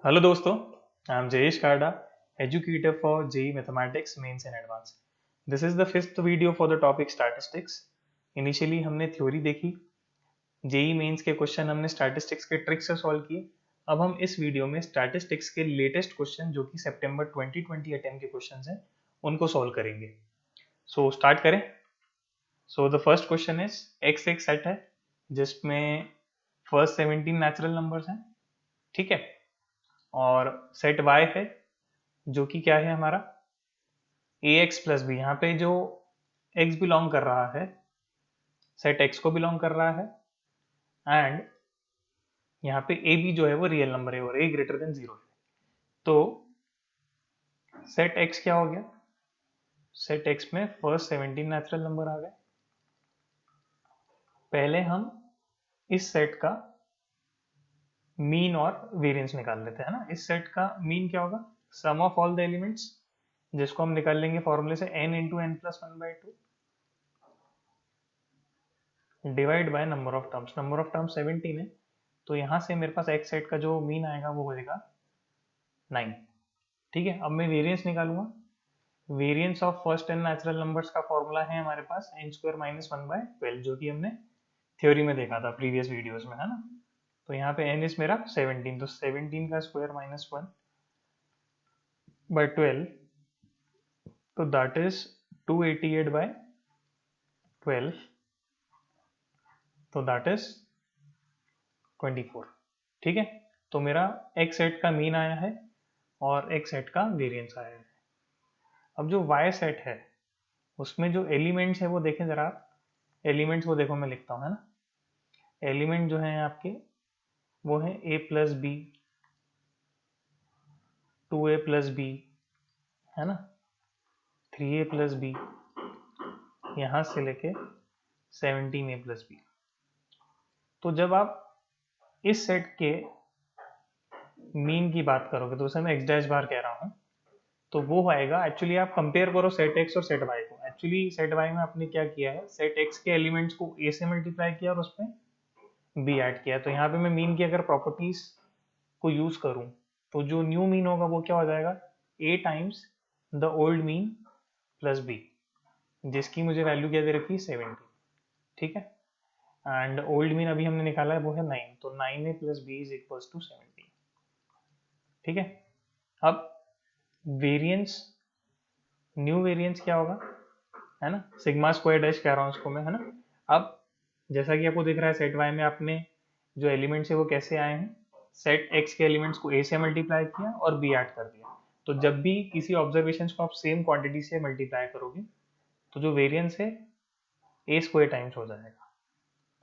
Hello दोस्तों, आई am Jayesh Karda, educator for JEE mathematics mains and advance. This is the fifth video for the topic statistics. Initially हमने theory देखी, JEE mains के question हमने statistics के trick से solve किए। अब हम इस वीडियो में स्टैटिस्टिक्स के लेटेस्ट क्वेश्चन जो कि सितंबर 2020 अटेम्प्ट के क्वेश्चन हैं उनको सॉल्व करेंगे। सो स्टार्ट करें। So the first question is x एक सेट है जिसमें फर्स्ट 17 नेचुरल नंबर्स हैं, ठीक है, और सेट वाई है जो कि क्या है हमारा ए एक्स प्लस बी। यहाँ पे जो एक्स बिलोंग कर रहा है सेट एक्स को बिलोंग कर रहा है, एंड यहाँ पे ए बी जो है वो रियल नंबर है और ए ग्रेटर देन जीरो है। तो सेट एक्स क्या हो गया, सेट एक्स में फर्स्ट 17 नेचुरल नंबर आ गए। पहले हम इस सेट का मीन और वेरिएंस निकाल लेते हैं ना। इस सेट का मीन क्या होगा, sum of all the elements, जिसको हम निकाल लेंगे फॉर्मूले से n into n plus one by two divide by number of terms. Number of terms 17 है, तो यहाँ से मेरे पास एक्स सेट का जो मीन आएगा वो होगा 9, ठीक है। अब मैं वेरिएंस निकालूंगा। Variance of first 10 natural numbers का फॉर्मूला है हमारे पास n square minus one by 12, जो कि हमने थ्योरी में देखा था प्रीवियस वीडियोस में, है ना। तो यहाँ पे एन इज मेरा 17, तो 17 का स्क्वायर माइनस वन बाय 12, तो दैट इज 288 बाय 12, तो दैट इज 24, ठीक है। तो मेरा एक्स सेट का मीन आया है और एक्स सेट का वेरिएंस आया है। अब जो वाई सेट है उसमें जो एलिमेंट्स है वो देखें जरा आप। एलिमेंट्स वो देखो, मैं लिखता हूँ, है ना। एलिमेंट जो है आपके वो है A plus B, 2a plus B, है ना, 3a प्लस बी, यहाँ से लेके 17a प्लस बी। तो जब आप इस सेट के मीन की बात करोगे तो उसे मैं एक्स डैश बार कह रहा हूँ, तो वो आएगा। एक्चुअली आप कंपेयर करो सेट एक्स और सेट वाई को। एक्चुअली सेट वाई में आपने क्या किया है, सेट एक्स के एलिमेंट्स को ए से मल्टीप्लाई किया और उसमें बी ऐड किया। तो यहाँ पे मैं मीन की अगर प्रॉपर्टीज को यूज करूं तो जो न्यू मीन होगा वो क्या हो जाएगा, A times the old mean plus B, जिसकी मुझे वैल्यू क्या दे रखी है 17, ठीक है। एंड ओल्ड मीन अभी हमने निकाला है वो है 9, तो 9a plus B is equal to 17, ठीक है। अब वेरिएंस, न्यू वेरिएंस क्या होगा, है ना, सिग्मा स्क्वायर डैश कह रहा हूँ उसको मैं, है ना। अब जैसा कि आपको दिख रहा है सेट वाई में आपने जो एलिमेंट्स है वो कैसे आए हैं, सेट एक्स के एलिमेंट्स को ए से मल्टीप्लाई किया और बी ऐड कर दिया। तो जब भी किसी ऑब्जर्वेशन को आप सेम क्वांटिटी से मल्टीप्लाई करोगे तो जो वेरिएंस है ए स्क्वायर टाइम्स हो जाएगा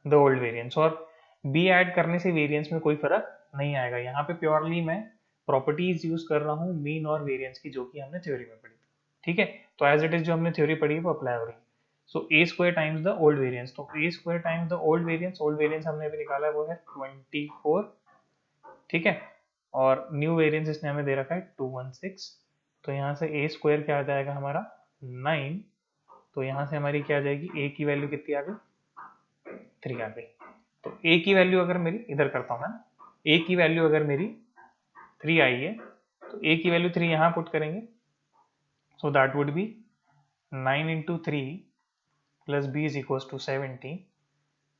द ओल्ड वेरिएंस, और बी ऐड करने से वेरिएंस में कोई फर्क नहीं आएगा। यहाँ पे प्योरली मैं प्रॉपर्टीज यूज कर रहा हूँ मीन और वेरिएंस की, जो कि हमने थ्योरी में पढ़ी थी, ठीक है। तो एज इट इज जो हमने थ्योरी पढ़ी है वो अप्लाई हो रही है। So A square times the old variance, तो A square times the old variance हमने अभी निकाला है वो है 24, ठीक है। और न्यू वेरिएंस इसने हमें दे रखा है 216, तो यहाँ से ए स्क्वायर क्या आ जाएगा हमारा 9, तो यहाँ से हमारी क्या आ जाएगी, ए की वैल्यू कितनी आ गई, 3 आ गई। तो ए की वैल्यू अगर मेरी, इधर करता हूँ मैं, ए की वैल्यू अगर मेरी 3 आई है तो ए की वैल्यू 3 यहाँ पुट करेंगे, so that would be 9 into three plus B is equal to 17,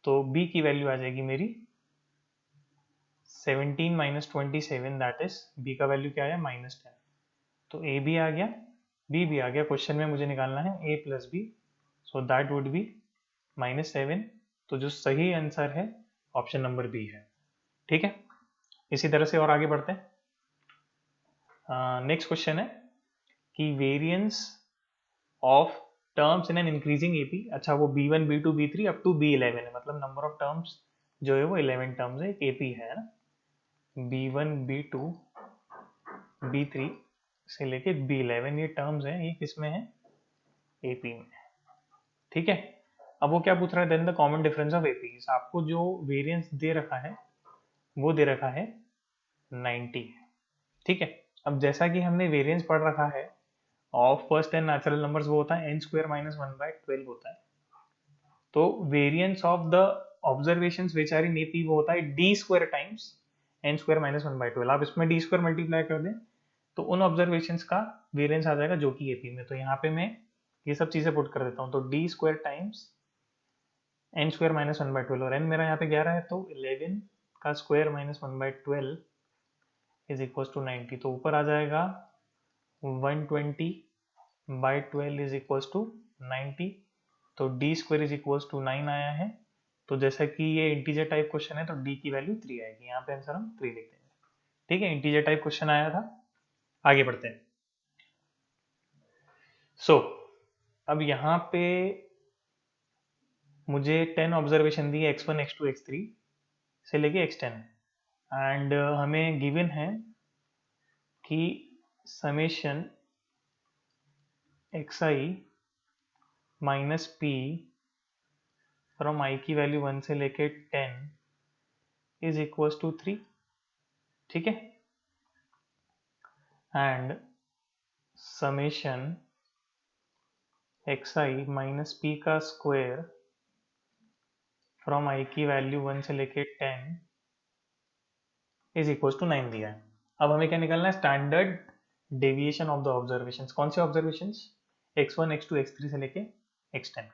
तो बी की वैल्यू आ जाएगी मेरी 17 माइनस 27, दैट इज बी का वैल्यू क्या आया -10। तो ए भी आ गया, बी भी आ गया। क्वेश्चन में मुझे निकालना है A plus B, so that would be -7। तो जो सही आंसर है ऑप्शन नंबर बी है, ठीक है। इसी तरह से और आगे बढ़ते हैं। नेक्स्ट क्वेश्चन है कि variance of terms in an increasing AP. अच्छा, वो B1 B2 B3 up to B11 है, मतलब नंबर ऑफ टर्म्स जो है वो 11 टर्म्स है, एक एपी है ना। B1 B2 B3 से लेके B11 ये टर्म्स हैं, ये किसमें है, एपी में, ठीक है। अब वो क्या पूछ रहा है, then the common difference of APs. आपको जो वेरिएंस दे रखा है वो दे रखा है 90, ठीक है। अब जैसा कि हमने वेरिएंस पढ़ रखा है ऑफ फर्स्ट 10 नेचुरल नंबर्स वो होता है n square minus one by 12 होता है। तो variance of the observations which are in AP वो होता है d square times n square minus 1/12। आप इसमें डी स्क्वायर मल्टीप्लाई कर दें तो उन ऑब्जर्वेशंस का वेरिएंस आ जाएगा जो कि एपी में। तो यहाँ पे मैं ये सब चीज़ें पुट कर देता हूँ, तो d square times n square minus 1/12, और एन मेरा यहाँ पे 11 है तो 11 का square minus 1/12 is equal to 90। तो ऊपर आ जाएगा 120/12 इज इक्वल टू 90। तो d square is equal to 9 आया है। तो जैसा कि ये इंटीजर टाइप क्वेश्चन है तो डी की वैल्यू 3 आएगी। यहाँ पे आंसर हम 3 लिख देंगे। ठीक है, इंटीजर टाइप क्वेश्चन आया था। आगे बढ़ते हैं। अब यहाँ पे मुझे 10 ऑब्जर्वेशन दी है, x1 x2 x3 से लेके x10, एंड हमें गिवन है कि summation xi minus P from i की वैल्यू 1 से लेके 10 इज इक्वल टू 3। ठीक है, and summation xi minus P का स्क्वायर फ्रॉम i की वैल्यू 1 से लेके 10 इज इक्वल टू 9 दिया है। अब हमें क्या निकालना है? Standard deviation of the observations. कौन से ऑब्जर्वेशंस? x1 x2 x3 से लेके x10।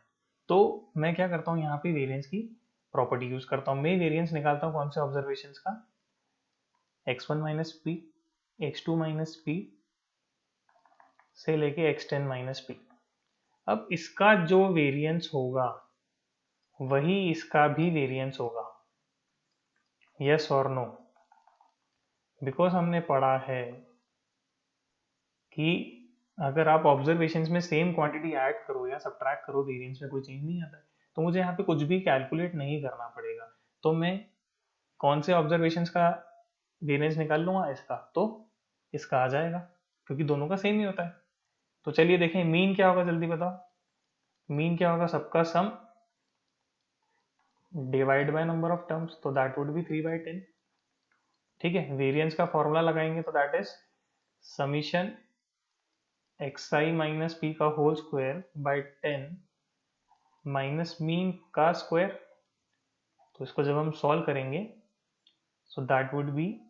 तो मैं क्या करता हूँ, यहाँ पे वेरिएंस की प्रॉपर्टी यूज करता हूँ। मैं वेरिएंस निकालता हूँ कौन से ऑब्जर्वेशंस का? x1 minus P, x2 minus P से लेके x10 माइनस पी। अब इसका जो वेरिएंस होगा वही इसका भी वेरिएंस होगा, यस और नो? बिकॉज हमने पढ़ा है कि अगर आप ऑब्जर्वेशंस में सेम क्वांटिटी ऐड करो या सब्ट्रैक्ट करो, वेरिएंस में कोई चेंज नहीं आता है। तो मुझे यहाँ पे कुछ भी कैलकुलेट नहीं करना पड़ेगा। तो मैं कौन से ऑब्जर्वेशंस का वेरिएंस निकाल लूंगा? इसका। तो इसका आ जाएगा क्योंकि दोनों का सेम ही होता है। तो चलिए देखें मीन क्या होगा, जल्दी बताओ। मीन क्या होगा? सबका sum divide by number of terms, तो दैट वुड बी 3/10। ठीक है, वेरिएंस का फॉर्मूला लगाएंगे तो that is summation xi minus P का whole square by 10 minus mean का स्क्वायर। तो इसको जब हम सॉल्व करेंगे so that would be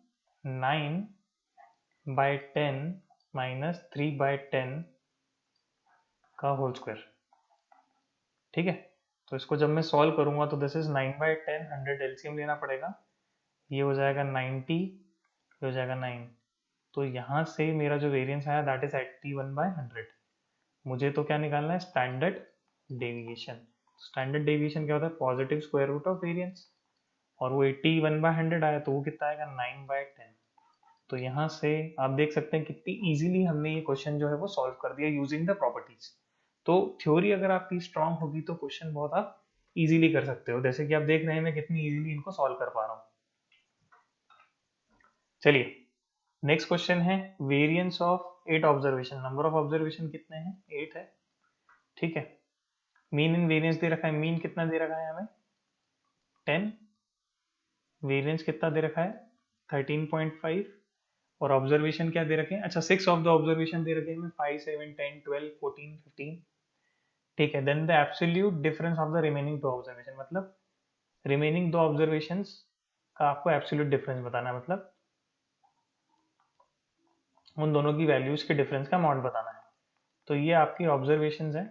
9/10 minus 3/10 का होल स्क्वायर। ठीक है, तो इसको जब मैं सॉल्व करूंगा तो दिस इज 9/10, 100 एलसीएम लेना पड़ेगा। ये हो जाएगा 90, ये हो जाएगा 9। तो यहाँ से मेरा जो वेरिएंस आया दैट इज 81/100। मुझे तो क्या निकालना है? Standard deviation. स्टैंडर्ड डेविएशन क्या होता है? Positive square root of variance. और वो 81/100 आया तो वो कितना आएगा? 9/10। तो यहाँ से आप देख सकते हैं कितनी इजीली हमने ये क्वेश्चन जो है वो सॉल्व कर दिया यूजिंग द प्रॉपर्टीज। तो थ्योरी अगर आपकी स्ट्रांग होगी तो क्वेश्चन बहुत आप इजीली कर सकते हो, जैसे कि आप देख रहे हैं मैं कितनी इजीली इनको सॉल्व कर पा रहा हूँ। चलिए नेक्स्ट क्वेश्चन है variance of 8 observation. Number of observation कितने हैं? 8 है। ठीक है, मीन इन वेरिएंस दे रखा है। मीन कितना दे रखा है हमें? 10। वेरिएंस कितना दे रखा है? 13.5। और ऑब्जर्वेशन क्या दे रखे हैं? अच्छा 6 ऑफ द ऑब्जर्वेशन दे रखे हैं 5 7 10 12 14 15। ठीक है, then the absolute difference of the remaining 2 observation, मतलब रिमेनिंग 2 ऑब्जर्वेशंस का आपको एब्सोल्यूट डिफरेंस बताना है, मतलब उन दोनों की वैल्यूज के डिफरेंस का अमाउंट बताना है। तो ये आपकी ऑब्जर्वेशंस है।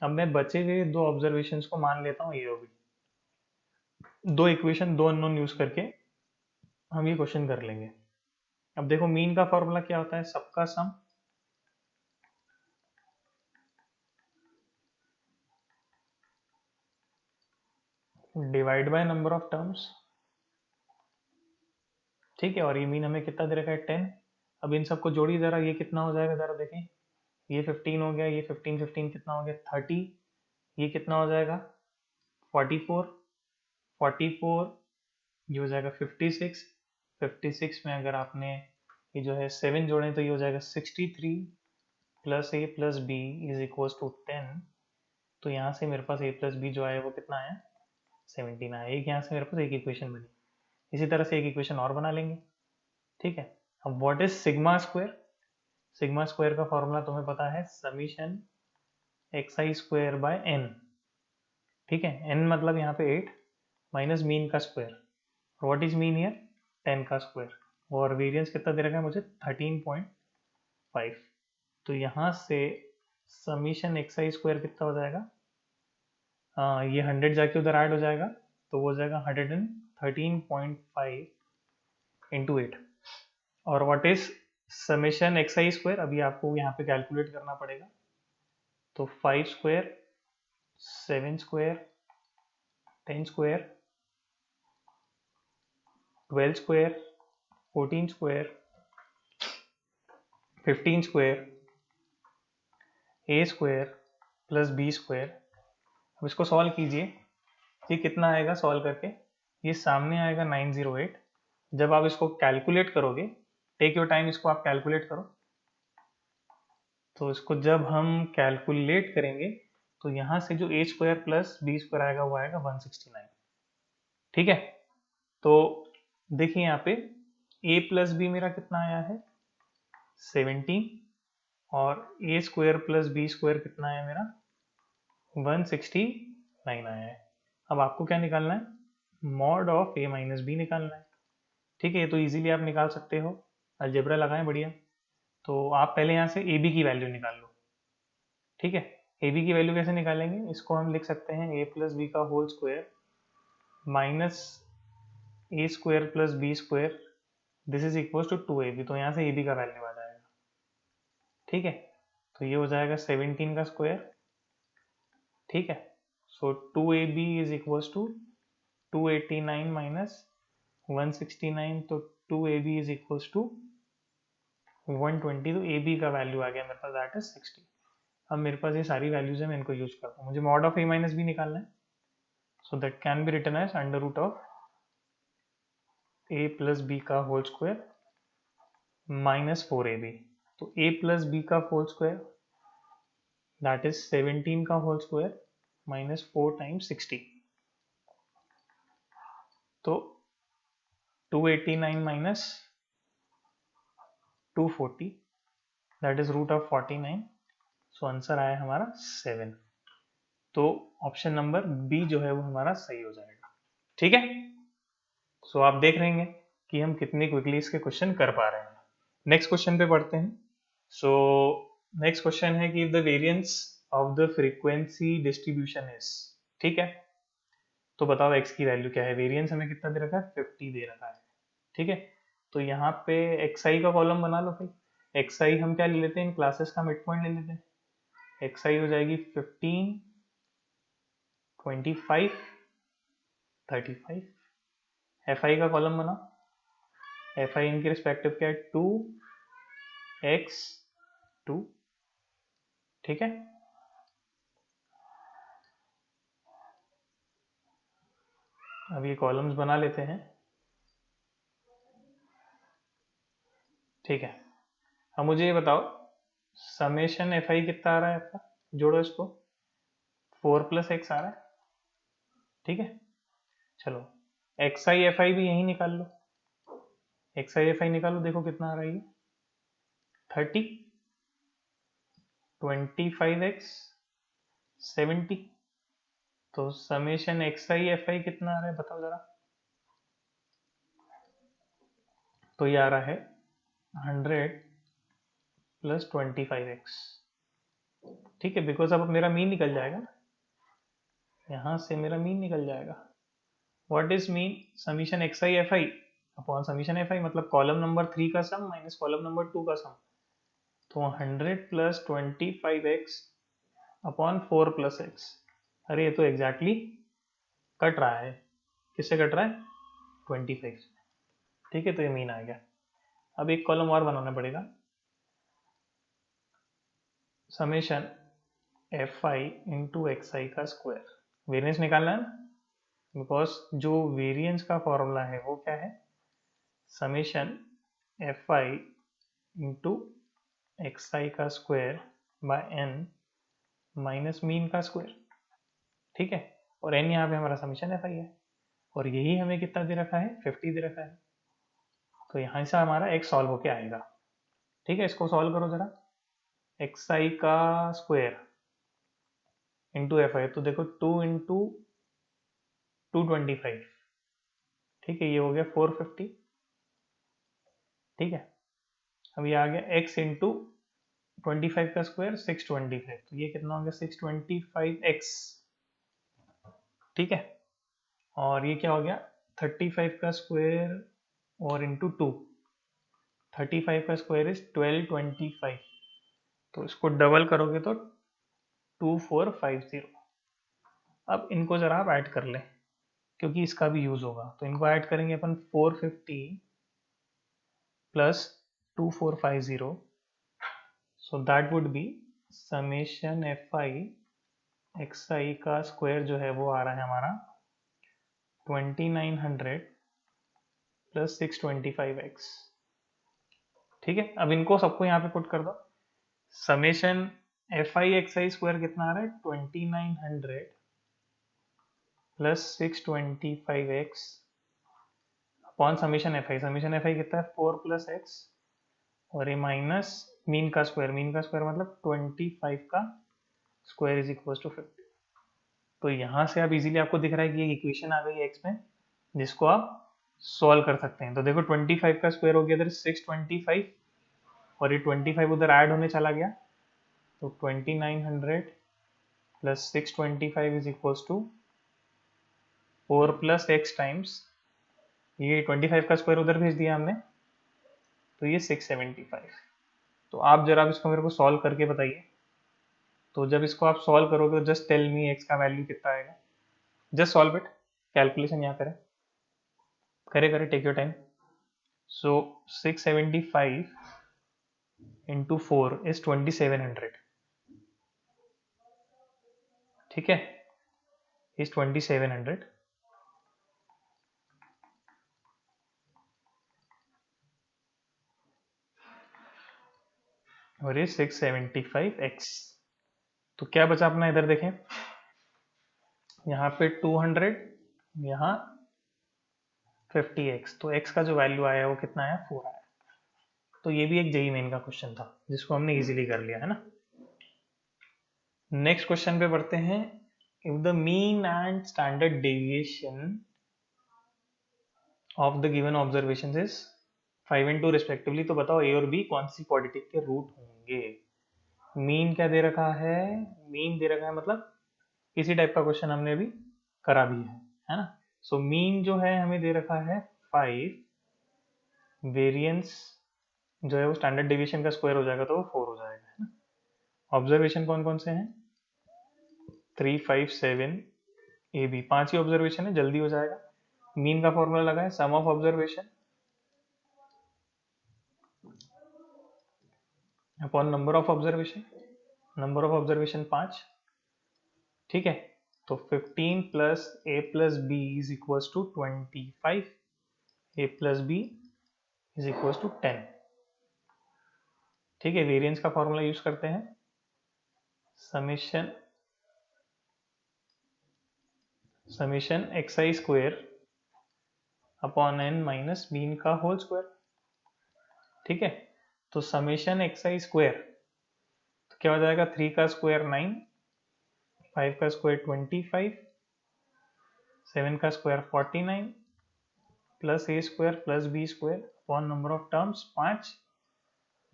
अब मैं बचे हुए 2 ऑब्जर्वेशंस को मान लेता हूँ ये होगी। 2 इक्वेशन 2 अननोन यूज करके हम ये क्वेश्चन कर लेंगे। अब देखो मीन का फॉर्मूला क्या होता है? सबका sum divide by number of terms. ठीक है, और ये मीन हमें कितना दे रखा है? 10। अब इन सबको जोड़िए जरा, ये कितना हो जाएगा जरा देखें। ये 15 हो गया, ये 15 15 कितना हो गया? 30। ये कितना हो जाएगा? 44। 44 ये हो जाएगा 56। 56 में अगर आपने ये जो है 7 जोड़े तो ये हो जाएगा 63 plus a plus B is equal to 10। तो यहाँ से मेरे पास a प्लस बी जो आया वो कितना आया? 17 आया। एक यहाँ से मेरे पास एक इक्वेशन बनी। इसी तरह से एक इक्वेशन और बना लेंगे। ठीक है, अब what is sigma square? Sigma square का फॉर्मूला तुम्हें पता है, summation xi square by n। ठीक है, n मतलब यहाँ पे 8 माइनस मीन का square. What is mean here 10 का स्क्वायर, और वेरिएंस कितना दे रखा है मुझे 13.5। तो यहाँ से समीशन एक्स आई स्क्वायर कितना हो जाएगा, ये 100 जाके उधर ऐड हो जाएगा, तो वो हो जाएगा 113.5 इंटू 8। और what is summation X I square, अभी आपको यहाँ पे कैलकुलेट करना पड़ेगा। तो 5 square, 7 square, 10 square, 12 square, 14 square, 15 square, A square plus B square. अब इसको सॉल्व कीजिए, ये कितना आएगा सॉल्व करके, ये सामने आएगा 908। जब आप इसको कैलकुलेट करोगे, टेक योर टाइम, इसको आप कैलकुलेट करो, तो इसको जब हम कैलकुलेट करेंगे तो यहाँ से जो ए स्क्वायर प्लस बी स्क्वायर आएगा वो आएगा 169। ठीक है, तो देखिए यहाँ पे ए प्लस बी मेरा कितना आया है 17, और ए स्क्वायर प्लस बी स्क्वायर कितना आया मेरा 169 आया है। अब आपको क्या निकालना है, mod of a minus b निकालना है। ठीक है, ये तो इजीली आप निकाल सकते हो, अलजेब्रा लगाएं बढ़िया। तो आप पहले यहाँ से ए बी की वैल्यू निकाल लो। ठीक है, ए बी की वैल्यू कैसे निकालेंगे, इसको हम लिख सकते हैं ए प्लस बी का whole square minus a square plus B square, this is equal to 2ab। तो यहाँ से ए बी का वैल्यू आ जाएगा। ठीक है, तो ये हो जाएगा 17 का स्क्वायर। ठीक है, so 2ab is equal to 289 minus 169, तो 2ab इज इक्वल टू 120। तो ab का वैल्यू आ गया मेरे पास, दैट इज 60। अब मेरे पास ये सारी वैल्यूज है, मैं इनको यूज करता हूँ। मुझे mod of a minus b निकालना है, so that can be written as under root of a plus B का होल स्क्वायर माइनस 4ab। तो a प्लस बी का होल स्क्वायर दैट इज 17 का होल स्क्वायर माइनस 4 टाइम्स 60। तो 289 minus 240 that is root of 49। So answer आया हमारा 7। तो option number B जो है वो हमारा सही हो जाएगा। ठीक है, सो आप देख रहे हैं कि हम कितनी क्विकली इसके क्वेश्चन कर पा रहे हैं। नेक्स्ट क्वेश्चन पे पढ़ते हैं। सो नेक्स्ट क्वेश्चन है कि if the variance of the frequency distribution is, ठीक है, तो बताओ x की वैल्यू क्या है। वेरिएंस हमें कितना दे रखा है 50 दे रखा है। ठीक है, तो यहाँ पे xi का कॉलम बना लो भाई। xi हम क्या ले लेते हैं, इन क्लासेस का मिड पॉइंट ले लेते हैं। xi हो जाएगी 15, 25, 35। fi का कॉलम बना, fi इनके रिस्पेक्टिव क्या है 2, x, 2। ठीक है, अब ये कॉलम्स बना लेते हैं। ठीक है, अब मुझे ये बताओ समेशन एफ आई कितना आ रहा है आपका, जोड़ो इसको, 4 प्लस एक्स आ रहा है। ठीक है, चलो एक्स आई एफ आई भी यही निकाल लो। एक्स आई एफ आई निकालो, देखो कितना आ रहा है, 30, 25x, 70। तो summation X I F I कितना आ रहा है बताओ जरा। तो ये आ रहा है 100 प्लस 25x। ठीक है, बिकॉज अब मेरा मीन निकल जाएगा, यहाँ से मेरा मीन निकल जाएगा। What is mean, summation x I F I upon summation F I, मतलब कॉलम नंबर 3 का सम माइनस कॉलम नंबर 2 का सम। तो 100 plus 25x upon 4 plus x. अरे ये तो एग्जैक्टली कट रहा है, किससे कट रहा है 25। ठीक है, तो ये मीन आ गया। अब एक कॉलम और बनाना पड़ेगा, summation F I into X I का स्क्वायर। वेरियंस निकालना है ना, बिकॉज जो वेरियंस का फॉर्मूला है वो क्या है, summation F I into X I का square by N minus mean का स्क्वायर। ठीक है, और एन यहाँ पे हमारा समेशन एफ आई है, और यही हमें कितना दे रखा है 50 दे रखा है। तो यहाँ से हमारा एक्स सॉल्व होके आएगा। ठीक है, इसको सॉल्व करो जरा, एक्स आई का स्क्वायर इंटू एफ आई, तो देखो 2 इंटू 225। ठीक है, ये हो गया 450। ठीक है, अब ये आ गया x इंटू 25 का स्क्वायर 625, तो ये कितना हो गया 625x। ठीक है, और ये क्या हो गया 35 का स्क्वायर और इंटू 2, 35 का स्क्वायर इज 1225, तो इसको डबल करोगे तो 2450। अब इनको जरा आप ऐड कर लें क्योंकि इसका भी यूज होगा, तो इनको ऐड करेंगे अपन 450 plus 2450, so that would be summation F I X I का स्क्वायर जो है वो आ रहा है हमारा 2900 प्लस 625x। ठीक है, अब इनको सबको यहाँ पे पुट कर दो। Summation F I X I square कितना आ रहा है 2900 plus 625x upon summation F आई। समेशन एफ आई कितना है 4 प्लस एक्स, और ये माइनस मीन का स्क्वायर, मीन का स्क्वायर मतलब 25 का स्क्वायर इज इक्वल टू 50। तो यहाँ से आप इजीली, आपको दिख रहा है कि एक इक्वेशन आ गई है एक्स में जिसको आप सॉल्व कर सकते हैं। तो देखो 25 का स्क्वायर हो गया इधर 625, और ये 25 उधर ऐड होने चला गया, तो 2900 plus 625 is equal to 4 plus x times, ये 25 का स्क्वायर उधर भेज दिया हमने, तो ये 675। तो आप जरा इसको मेरे को सॉल्व करके बताइए। तो जब इसको आप सॉल्व करोगे तो जस्ट टेल मी एक्स का वैल्यू कितना आएगा। जस्ट सॉल्व इट, कैलकुलेशन यहाँ करें, करे take your time. So 675 into 4 is 2700। ठीक है, इज 2700, और ये 675x। तो क्या बचा अपना, इधर देखें, यहाँ पे 200, यहाँ 50x, तो x का जो वैल्यू आया वो कितना आया 4 आया। तो ये भी एक जेई मेन का क्वेश्चन था जिसको हमने इजीली कर लिया है ना। नेक्स्ट क्वेश्चन पे बढ़ते हैं। If the mean and standard deviation of the given observation is 5 and 2 respectively, तो बताओ ए और बी कौन सी क्वाड्रेटिक के रूट होंगे। मीन क्या दे रखा है, मीन दे रखा है मतलब इसी टाइप का क्वेश्चन हमने अभी करा भी है ना। सो मीन जो है हमें दे रखा है 5, वेरिएंस जो है वो स्टैंडर्ड डेविएशन का स्क्वायर हो जाएगा तो वो 4 हो जाएगा, है ना। ऑब्जर्वेशन कौन कौन से हैं 3, 5, 7 ए बी, 5 ही ऑब्जर्वेशन है, जल्दी हो जाएगा। मीन का फॉर्मूला लगा है sum of observation upon number of observation, number of observation 5। ठीक है, तो 15 plus A plus B is equal to 25, A plus B is equal to 10। ठीक है, वेरिएंस का फॉर्मूला यूज करते हैं, summation X I square upon N minus mean का whole square. ठीक है, तो समेशन एक्स आई स्क्वायर तो क्या हो जाएगा 3 का स्क्वायर 9, 5 का स्क्वायर 25, 7 का square 49 plus a square plus B square upon number of terms 5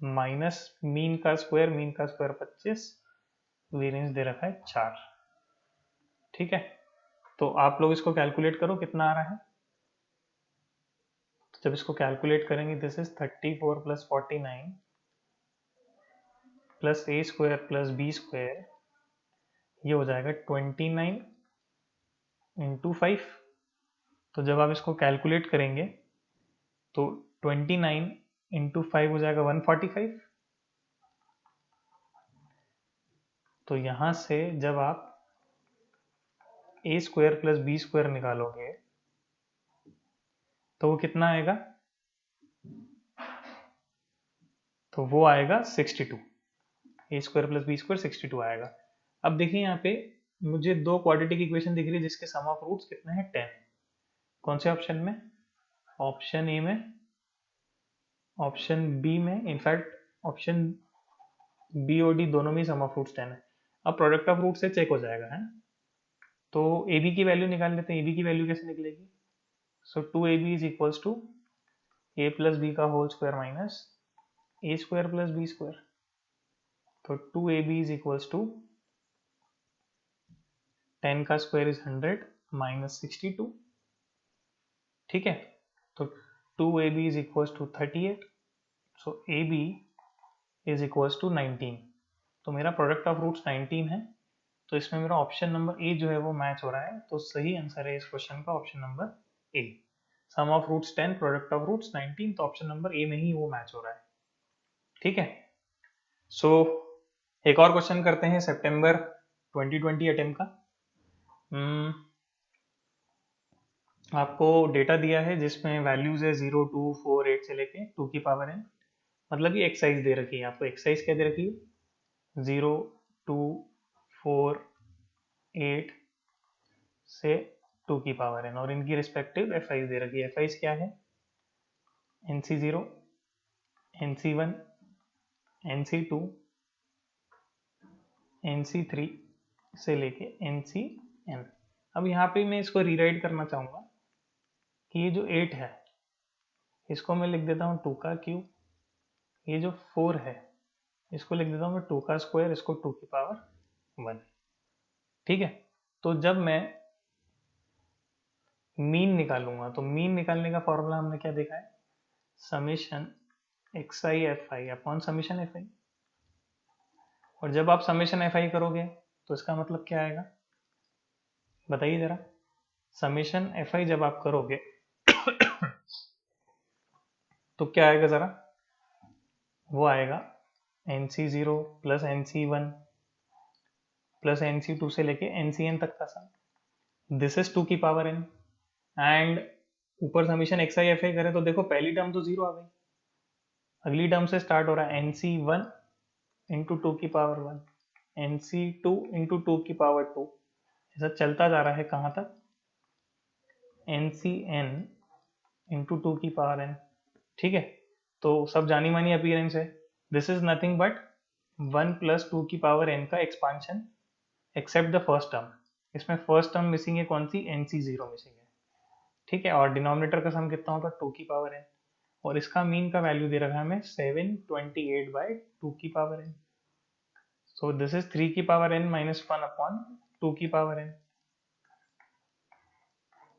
minus mean का स्क्वायर 25, वेरिएंस दे रखा है 4। ठीक है, तो आप लोग इसको कैलकुलेट करो कितना आ रहा है। तो जब इसको कैलकुलेट करेंगे this is 34 plus 49 plus a square plus B square, ये हो जाएगा 29 इंटू 5। तो जब आप इसको कैलकुलेट करेंगे तो 29 इंटू 5 हो जाएगा 145। तो यहां से जब आप ए स्क्वायर प्लस बी स्क्वायर निकालोगे तो वो कितना आएगा, तो वो आएगा 62। ए स्क्वायर प्लस बी स्क्वायर 62 आएगा। अब देखिए यहाँ पे मुझे दो क्वाड्रेटिक इक्वेशन दिख रही है जिसके सम ऑफ रूट्स कितने हैं 10। कौन से ऑप्शन में, ऑप्शन ए में, ऑप्शन बी में, इनफैक्ट ऑप्शन बी और डी दोनों में सम ऑफ रूट्स 10 है। अब प्रोडक्ट ऑफ रूट से चेक हो जाएगा, है। तो ए बी की वैल्यू निकाल लेते हैं। ए बी की वैल्यू कैसे निकलेगी, so 2ab is equals to a plus B का whole square minus a square plus b square. तो 2ab इज इक्वल्स टू 10 का स्क्वायर इज 100 माइनस 62। ठीक है, तो 2ab is equals to 38। So ab is equals to 19। तो मेरा product of roots 19 है, तो इसमें मेरा ऑप्शन नंबर ए जो है वो मैच हो रहा है। तो सही आंसर है इस क्वेश्चन का option number A. Sum of roots 10 product of roots 19, तो ऑप्शन नंबर ए में ही वो मैच हो रहा है। ठीक है, सो एक और क्वेश्चन करते हैं सितंबर 2020 अटेम्प्ट का। आपको डेटा दिया है जिसमें वैल्यूज है 0, 2, 4, 8 से लेके 2 की पावर n। मतलब ये एक्सरसाइज दे रखी है आपको। एक्सरसाइज क्या दे रखी है? 0, 2, 4, 8 से 2 की पावर n, और इनकी रिस्पेक्टिव एफआईज दे रखी है। एफआईज क्या है? NC0, NC1, NC2, NC3 से लेके NCn। अब यहाँ पे मैं इसको रीराइट करना चाहूँगा कि ये जो 8 है इसको मैं लिख देता हूँ 2 का क्यूब। ये जो 4 है इसको लिख देता हूँ मैं 2 का स्क्वायर, इसको 2 की पावर 1। ठीक है, तो जब मैं मीन निकालूंगा तो मीन निकालने का फॉर्मूला हमने क्या देखा है? Summation xi fi upon summation fi। और जब आप समेशन fi करोगे तो इसका मतलब क्या आएगा बताइए जरा। समेशन fi जब आप करोगे तो क्या आएगा जरा? वो आएगा NC0 plus NC1 plus NC2 से लेके NCn तक का सम। दिस इज 2 की पावर n। एंड ऊपर समेशन xi fi करें तो देखो पहली टर्म तो 0 आ गई, अगली टर्म से स्टार्ट हो रहा है NC1 इंटू 2 की पावर 1, NC2 इंटू 2 की पावर 2, ऐसा चलता जा रहा है कहाँ तक? NCn इंटू 2 की पावर n। ठीक है, तो सब जानी मानी अपीयरेंस है। This is nothing but 1 plus 2 की पावर n का expansion except the first term. इसमें फर्स्ट टर्म मिसिंग है, कौन सी? NC0 मिसिंग है। ठीक है, और डिनोमिनेटर का सम कितना होगा? 2 की पावर n। और इसका मीन का वैल्यू दे रखा है हमें 728 बाई 2 की power n। So this is 3 की पावर n माइनस 1 अपॉन 2 की पावर n।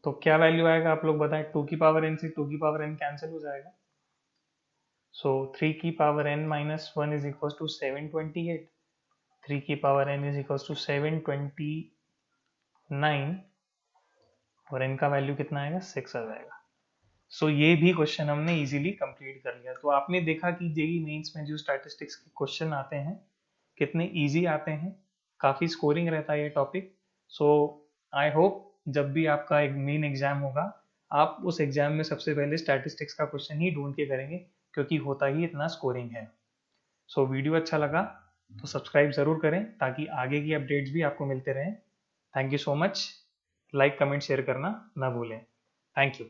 तो क्या वैल्यू आएगा आप लोग बताएं? 2 की पावर n से 2 की पावर n कैंसिल हो जाएगा। सो 3 की power n minus 1 is equal to 728। 3 की power n is equal to 729, और n का वैल्यू कितना आएगा? 6 आ जाएगा। सो ये भी क्वेश्चन हमने इजीली कंप्लीट कर लिया। तो आपने देखा कि जेईई मेंस में जो स्टैटिस्टिक्स के क्वेश्चन आते हैं कितने इजी आते हैं, काफ़ी स्कोरिंग रहता है ये टॉपिक। सो आई होप जब भी आपका एक मेन एग्जाम होगा आप उस एग्जाम में सबसे पहले स्टैटिस्टिक्स का क्वेश्चन ही ढूंढ के करेंगे, क्योंकि होता ही इतना स्कोरिंग है। सो वीडियो अच्छा लगा तो सब्सक्राइब ज़रूर करें ताकि आगे की अपडेट्स भी आपको मिलते रहें। Thank you so much. Like comment share करना ना भूलें। Thank you.